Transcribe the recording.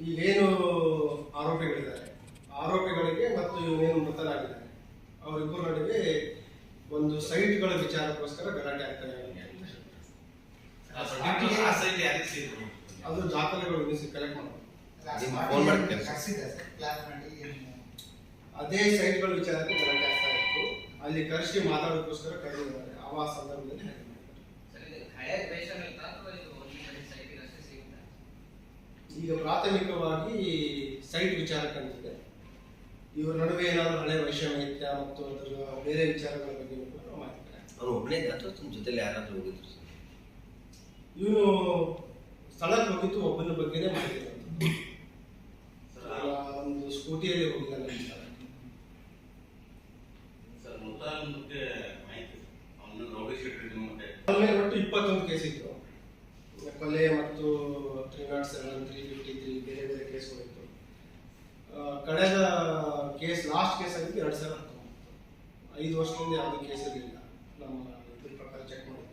ಈಗೇನು ಆರೋಪಿಗಳಿದ್ದಾರೆ, ಆರೋಪಿಗಳಿಗೆ ಮತ್ತು ಇವನೇನು ಮೃತರಾಗಿದ್ದಾರೆ ಅವರಿಬ್ಬರ ನಡುವೆ ಒಂದು ಸೈಟ್ಗಳ ವಿಚಾರಕ್ಕೋಸ್ಕರ ಗಲಾಟೆ ಆಗ್ತಾ ಇದೆ. ಅದು ದಾಖಲೆಗಳು ಕಲೆಕ್ಟ್ ಮಾಡೋದು. ಅದೇ ಸೈಟ್ಗಳ ವಿಚಾರಕ್ಕೆ ಗಲಾಟೆ ಆಗ್ತಾ ಇತ್ತು. ಅಲ್ಲಿ ಕರೆಸಿ ಮಾತಾಡೋದಕ್ಕೋಸ್ಕರ ಕರೆದಿದ್ದಾರೆ. ಆ ಸಂದರ್ಭದಲ್ಲಿ ಈಗ ಪ್ರಾಥಮಿಕವಾಗಿ ಸೈಟ್ ವಿಚಾರಕ್ಕಂತಿದೆ. ಇವರ ನಡುವೆ ಏನಾದರೂ ಹಳೆ ವೈಷಮ್ಯ ಮತ್ತು ಅದರ ಬೇರೆ ವಿಚಾರಗಳ ಬಗ್ಗೆ ಮಾಹಿತಿ. ಅವ್ರು ಒಬ್ಬನೇ ಅಥವಾ ತಮ್ಮ ಜೊತೆಲಿ ಯಾರಾದ್ರೂ ಹೋಗಿದ್ರು? ಇವನು ಸ್ಥಳಕ್ಕೆ ಹೋಗಿದ್ದು ಒಬ್ಬನ ಬಗ್ಗೆನೇ ಮಾಹಿತಿ. ಒಂದು ಸ್ಕೂಟಿಯಲ್ಲಿ ಹೋಗಿದ್ದಾನೆ. ಒಟ್ಟು 21 ಕೇಸ್ ಇತ್ತು. ಕೊಲೆ ಮತ್ತು 307, 353 ಬೇರೆ ಬೇರೆ ಕೇಸ್ಗಳಿತ್ತು. ಕಳೆದ ಕೇಸ್ ಲಾಸ್ಟ್ ಕೇಸ್ ಆಗಿದ್ದು 2019. 5 ವರ್ಷದಿಂದ ಯಾವುದೇ ಕೇಸ್ ಇರಲಿಲ್ಲ ನಮ್ಮ ಇದ್ರ ಪ್ರಕಾರ ಚೆಕ್ ಮಾಡಿ.